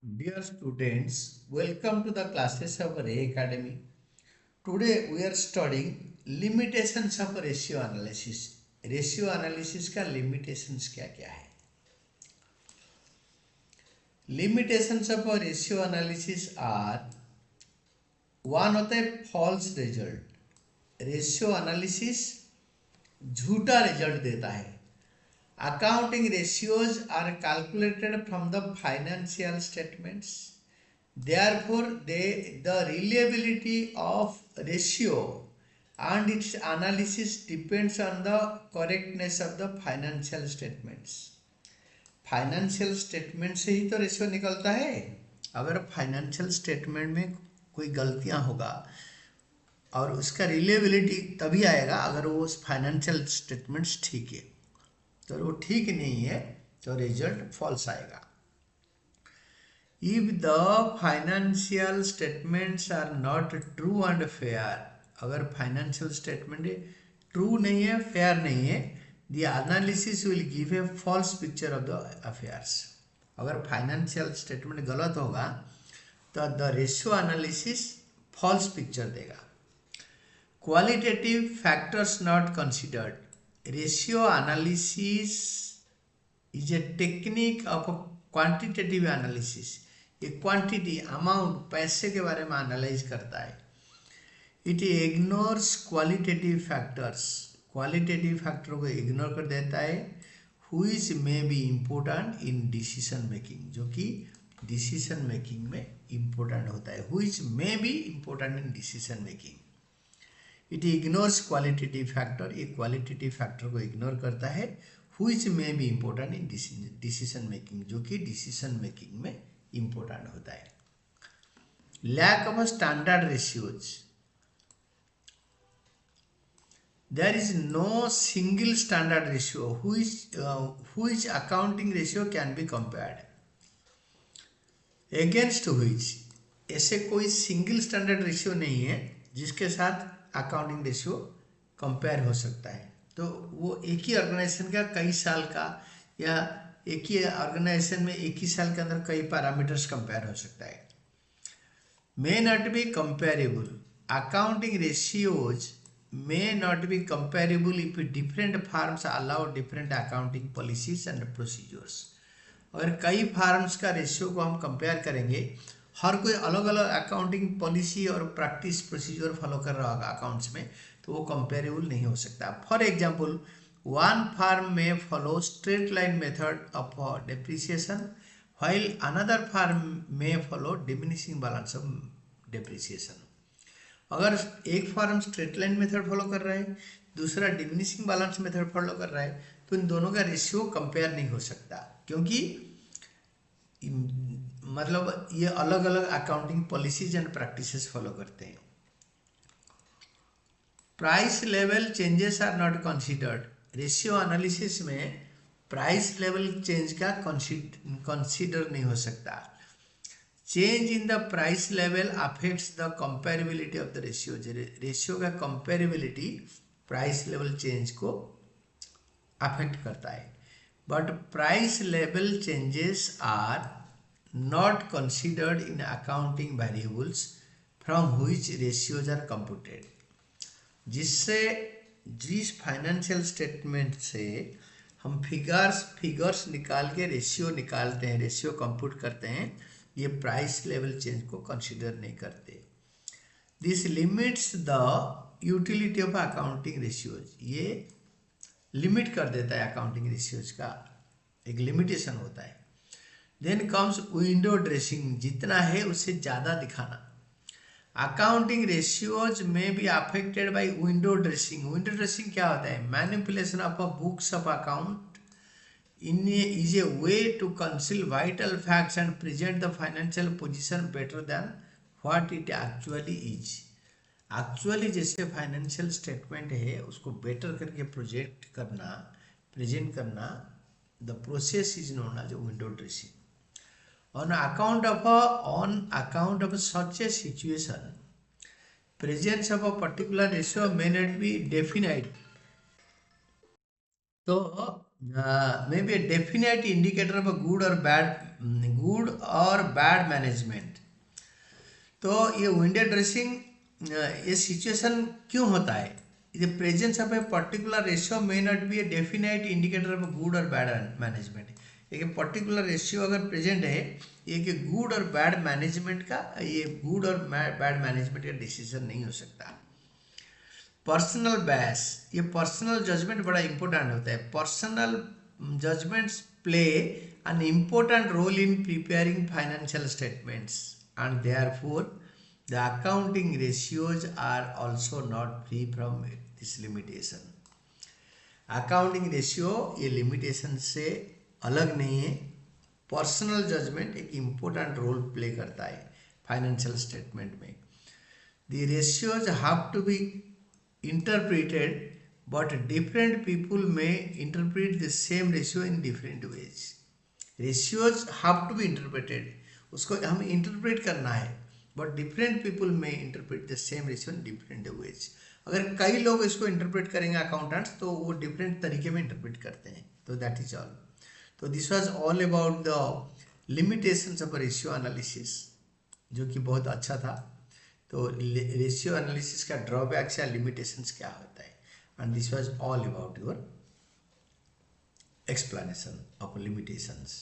Dear students, welcome to the classes of Ray Academy. Today we are studying limitations of ratio analysis. Ratio analysis का limitations क्या क्या है? Limitations of ratio analysis are one होता है false result. Ratio analysis झूठा result देता है. Accounting ratios are calculated from the financial statements. Therefore, the reliability of ratio and its analysis depends on the correctness of the financial statements. Financial statement से ही तो ratio निकलता है. अगर financial statement में कोई गलतियां होगा और उसका रिलेबिलिटी तभी आएगा अगर वो फाइनेंशियल स्टेटमेंट्स ठीक है. तो वो ठीक नहीं है तो रिजल्ट फॉल्स आएगा. If the financial statements are not true and fair, अगर फाइनेंशियल स्टेटमेंट ट्रू नहीं है, फेयर नहीं है, the analysis will give a false picture of the affairs. अगर फाइनेंशियल स्टेटमेंट गलत होगा तो the ratio analysis false picture देगा. Qualitative factors not considered. Ratio analysis is a technique of quantitative analysis. ये क्वांटिटी, अमाउंट, पैसे के बारे में एनालाइज करता है. It ignores qualitative factors. Qualitative factor को इग्नोर कर देता है. Which may be important in decision making, जो कि डिसीजन मेकिंग में इम्पोर्टेंट होता है. Which may be important in decision making. It ignores qualitative factor. ये क्वालिटेटिव फैक्टर को इग्नोर करता है. Which may be important in decision making, जो कि डिसीजन मेकिंग में इम्पोर्टेंट होता है. Lack of standard ratios. There is no single standard ratio which accounting ratio can be compared. Against which, ऐसे कोई सिंगल स्टैंडर्ड रेशियो नहीं है जिसके साथ अकाउंटिंग रेशियो कंपेयर हो सकता है. तो वो एक ही ऑर्गेनाइजेशन का कई साल का या एक ही ऑर्गेनाइजेशन में एक ही साल के अंदर कई पैरामीटर्स कंपेयर हो सकता है. May not be comparable. Accounting ratios may not be comparable if different firms allow different accounting policies and procedures. अगर कई फार्म्स का रेशियो को हम कंपेयर करेंगे, हर कोई अलग अलग अकाउंटिंग पॉलिसी और प्रैक्टिस प्रोसीजर फॉलो कर रहा होगा अकाउंट्स में, तो वो कंपेरेबल नहीं हो सकता. फॉर एग्जांपल, वन फार्म में follow straight line method of depreciation while another firm में follow diminishing balance of depreciation. अगर एक firm straight line method follow कर रहा है, दूसरा डिमिनिशिंग बैलेंस मेथड फॉलो कर रहा है, तो इन दोनों का रेशियो कंपेयर नहीं हो सकता, क्योंकि मतलब ये अलग अलग accounting policies and practices follow करते हैं. Price level changes are not considered. Ratio analysis में प्राइस लेवल चेंज का कंसिडर नहीं हो सकता. Change in the price level affects the comparability of the ratio. Ratio का कंपेरेबिलिटी प्राइस लेवल चेंज को affect करता है. But price level changes are not considered in accounting variables from which ratios are computed. जिस financial statement से हम figures निकाल के ratio निकालते हैं, रेशियो कंप्यूट करते हैं, ये प्राइस लेवल चेंज को कंसिडर नहीं करते. This limits the utility of accounting ratios. ये लिमिट कर देता है अकाउंटिंग रेशियोज का, एक लिमिटेशन होता है. Then comes window dressing. जितना है उससे ज़्यादा दिखाना. Accounting ratios may be affected by window dressing. Window dressing क्या होता है? Manipulation of a books of account is a way to conceal vital facts and present the financial position better than what it actually is. Actually जैसे financial statement है उसको better करके present करना, the process is known as window dressing. on account of such a situation, presence of a particular ratio may not be definite. So maybe a definite indicator of a good or good और bad management. तो ये window dressing ये situation क्यों होता है? The presence of a particular ratio may not be a definite indicator of good और bad management. एक particular ratio अगर प्रेजेंट है, ये कि गुड और बैड मैनेजमेंट का, ये गुड और बैड मैनेजमेंट का डिसीजन नहीं हो सकता। पर्सनल बैस, ये पर्सनल जजमेंट बड़ा इंपॉर्टेंट होता है। Personal judgements play an important role in preparing financial statements, and therefore the accounting ratios are also not free from this limitation. Accounting ratio ये limitation से अलग नहीं है। पर्सनल जजमेंट एक इम्पोर्टेंट रोल प्ले करता है फाइनेंशियल स्टेटमेंट में। The ratios have to be interpreted, but different people may interpret the same ratio in different ways. Ratios have to be interpreted, उसको हमें इंटरप्रेट करना है, बट डिफरेंट पीपल में interpret the same ratio in different ways. अगर कई लोग इसको interpret करेंगे अकाउंटेंट्स, तो वो डिफरेंट तरीके में इंटरप्रेट करते हैं। तो दैट इज ऑल। तो this was all about the limitations of ratio analysis, जो कि बहुत अच्छा था। तो रेशियो एनालिसिस का ड्रॉबैक्स या लिमिटेशंस क्या होता है, and this was all about your explanation of limitations.